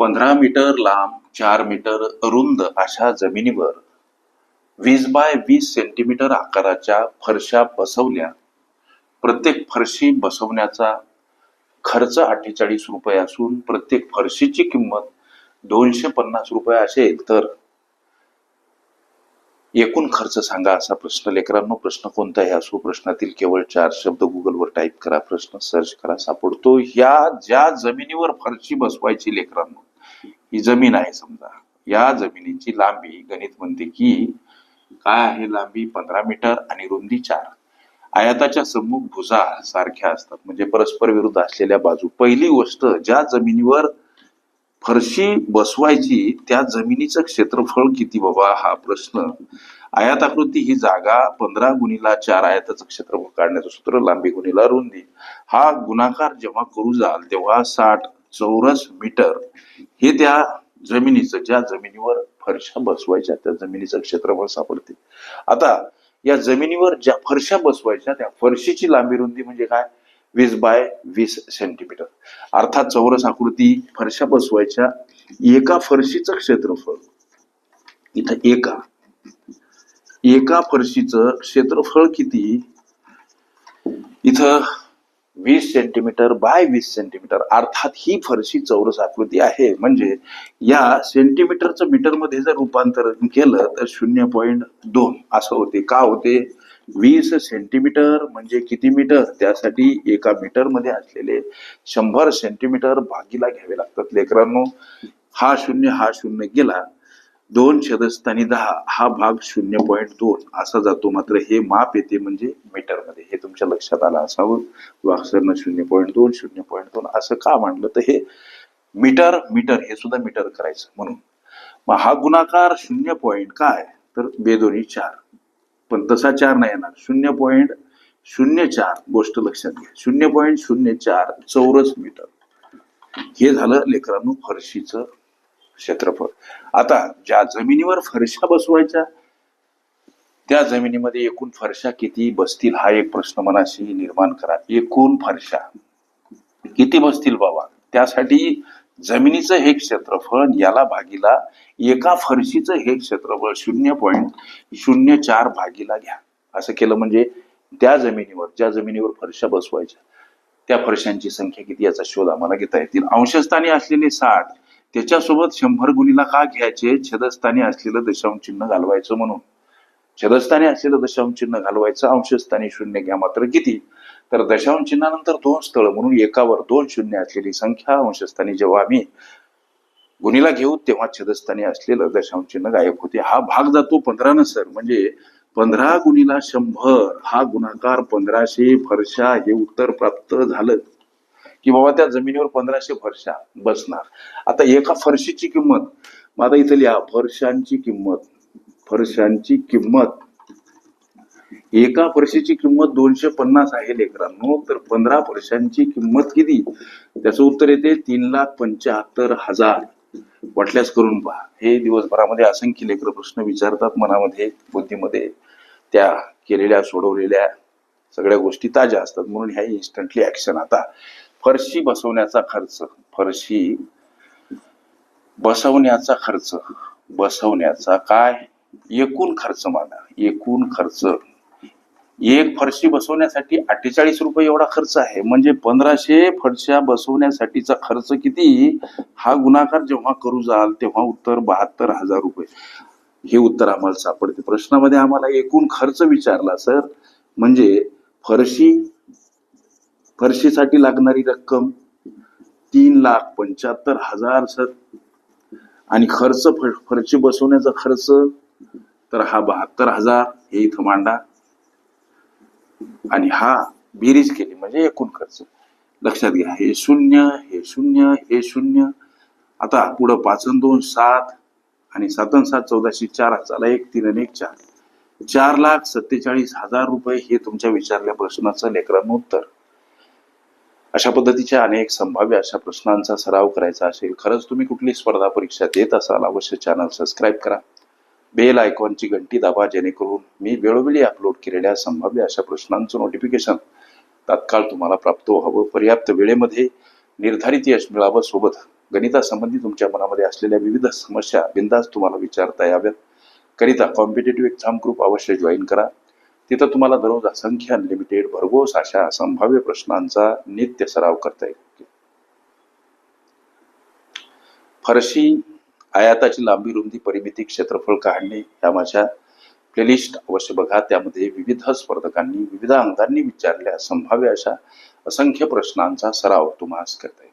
15 metre लांब 4 metre रुंद अशा जमिनीवर 20 बाय 20 सेंटीमीटर आकाराच्या फरशा बसवल्या. प्रत्येक फरशी बसवण्याचा खर्च 48 रुपये असून प्रत्येक फरशीची किंमत 250 रुपये असेल तर एकूण खर्च सांगा असा प्रश्न. लेकरांनो, प्रश्न कोणताही असो, प्रश्नातील केवळ 4 शब्द गुगलवर टाईप करा, प्रश्न सर्च करा, सापडतो. या ज्या जमिनीवर फरशी बसवायची लेकरांनो, ही जमीन आहे समजा, या जमिनीची लांबी गणित म्हणते की काय आहे, लांबी 15 मीटर आणि रुंदी 4. आयताच्या सम्मुख भुजा सारख्या असतात, म्हणजे परस्पर विरुद्ध असलेल्या बाजू. पहिली गोष्ट, ज्या जमिनीवर फरशी बसवायची त्या जमिनीचं क्षेत्रफळ किती बाबा, हा प्रश्न. आयताकृती ही जागा 15 गुणिला 4 आयताचं क्षेत्रफळ काढण्याचं सूत्र लांबी गुणिला रुंदी. हा गुणाकार जेव्हा करू जाल तेव्हा 60 चौरस मीटर हे त्या जमिनीचं, ज्या जमिनीवर फरशा बसवायच्या त्या जमिनीचं क्षेत्रफळ सापडते. आता या जमिनीवर ज्या फरशा बसवायच्या त्या फरशीची लांबी रुंदी म्हणजे काय, 20 बाय 20 सेंटीमीटर. अर्थात चौरस आकृती फरशा बसवायच्या एका फरशीचं क्षेत्रफळ, इथं एका फरशीचं क्षेत्रफळ किती, इथं 20 सेंटीमीटर बाय 20 सेंटीमीटर. अर्थात ही फरशी चौरस आकृती आहे, म्हणजे या सेंटीमीटरचं मीटर मध्ये जर रूपांतरण केलं तर 0.2 असं होते. का होते, 20 सेंटीमीटर म्हणजे किती मीटर, त्यासाठी एका मीटर मध्ये असलेले 100 सेंटीमीटर भागीला घ्यावे लागतात. लेकरांनो, हा शून्य गेला, 2 छेदस्थानी 10, हा भाग 0.2 असा जातो. मात्र हे माप येते म्हणजे मीटर मध्ये, हे तुमच्या लक्षात आलं असावं. वाक्सरनं 0.2 असं का मांडलं, तर हे मीटर हे सुद्धा मीटर करायचं म्हणून. मग हा गुणाकार 0. काय तर बेदोनी 4, पण तसा 4 नाही येणार, 0.04. गोष्ट लक्षात घ्या, 0.04 चौरस मीटर हे झालं लेकरांनो फरशीचं क्षेत्रफळ. आता ज्या जमिनीवर फरशा बसवायच्या त्या जमिनीमध्ये एकूण फरशा किती बसतील हा एक प्रश्न मनाशी निर्माण करा. एकूण फरशा किती बसतील बाबा, त्यासाठी जमिनीचं हे क्षेत्रफळ याला भागीला एका फरशीचं हे क्षेत्रफळ 0.04 भागीला घ्या. असं केलं म्हणजे त्या जमिनीवर, ज्या जमिनीवर फरशा बसवायच्या त्या फरशांची संख्या किती याचा शोध आम्हाला घेता येतील. अंशस्थानी असलेले 60 त्याच्यासोबत 100 गुणीला का घ्यायचे, छेदस्थानी असलेलं दशांश चिन्ह घालवायचं म्हणून. छेदस्थानी असलेलं दशांश चिन्ह घालवायचं, अंशस्थानी 0 घ्या. मात्र किती, तर दशांश चिन्हानंतर 2 स्थळ म्हणून एकावर 2 शून्य असलेली संख्या अंशस्थानी जेव्हा आम्ही गुणीला घेऊ तेव्हा छेदस्थानी असलेलं दशांश चिन्ह गायब होते. हा भाग जातो 15 न सर, म्हणजे 15 गुणीला 100 हा गुणाकार 1500 फरशा हे उत्तर प्राप्त झालं की बाबा त्या जमिनीवर 1500 फरशा बसणार. आता एका फरशीची किंमत, मग आता इथं लिहा फरशांची किंमत, एका फरशीची किंमत 250 आहे लेकरांनो. तर 15 फरशांची किंमत किती, त्याचं उत्तर येते 3,75,000. वाटल्यास करून पहा. हे दिवसभरामध्ये असंख्य लेकर प्रश्न विचारतात मनामध्ये, बुद्धीमध्ये, त्या केलेल्या सोडवलेल्या सगळ्या गोष्टी ताज्या असतात, म्हणून ह्या इन्स्टंटली ऍक्शन. आता फरशी बसवण्याचा खर्च, बसवण्याचा काय, एकूण खर्च मागा. एकूण खर्च, एक फरशी बसवण्यासाठी 48 रुपये एवढा खर्च आहे, म्हणजे 1500 फरशा बसवण्यासाठीचा खर्च किती, हा गुणाकार जेव्हा करू जाल तेव्हा उत्तर 72,000 रुपये हे उत्तर आम्हाला सापडते. प्रश्नामध्ये आम्हाला एकूण खर्च विचारला सर, म्हणजे फरशीसाठी लागणारी रक्कम 3,75,000 सर, आणि खर्च फरशी बसवण्याचा खर्च तर हा 72,000 हे इथं मांडा, आणि हा बेरीज केली म्हणजे एकूण खर्च. लक्षात घ्या, हे 0 हे 0 हे 0. आता पुढं 5 आणि 2 7 आणि 7 आणि 7 14, 4 चला 1 3 आणि 1 4, 4,47,000 रुपये हे तुमच्या विचारल्या प्रश्नाचं लेकरांनो उत्तर. अशा पद्धतीच्या अनेक संभाव्य अशा प्रश्नांचा सराव करायचा असेल, खरंच तुम्ही कुठली स्पर्धा परीक्षा देत असाल, अवश्य चॅनल सबस्क्राईब करा, बेल आयकॉनची घंटी दाबा, जेणेकरून मी वेळोवेळी अपलोड केलेल्या संभाव्य अशा प्रश्नांचं नोटिफिकेशन तात्काळ तुम्हाला प्राप्त व्हावं. पर्याप्त वेळेमध्ये निर्धारित यश मिळावं, सोबत गणितासंबंधी तुमच्या मनामध्ये असलेल्या विविध समस्या बिनधास्त तुम्हाला विचारता याव्यात करिता कॉम्पिटेटिव्ह एक्झाम ग्रुप अवश्य जॉईन करा. तिथं तुम्हाला दररोज असंख्य अनलिमिटेड भरघोस अशा संभाव्य प्रश्नांचा नित्य सराव करता येईल. फरशी, आयाताची लांबी, रुंदी, परिमिती, क्षेत्रफळ काढणे या माझ्या प्लेलिस्ट अवश्य बघा. त्यामध्ये विविध स्पर्धकांनी विविध अंगांनी विचारलेल्या संभाव्य अशा असंख्य प्रश्नांचा सराव तुम्हाला करता येईल.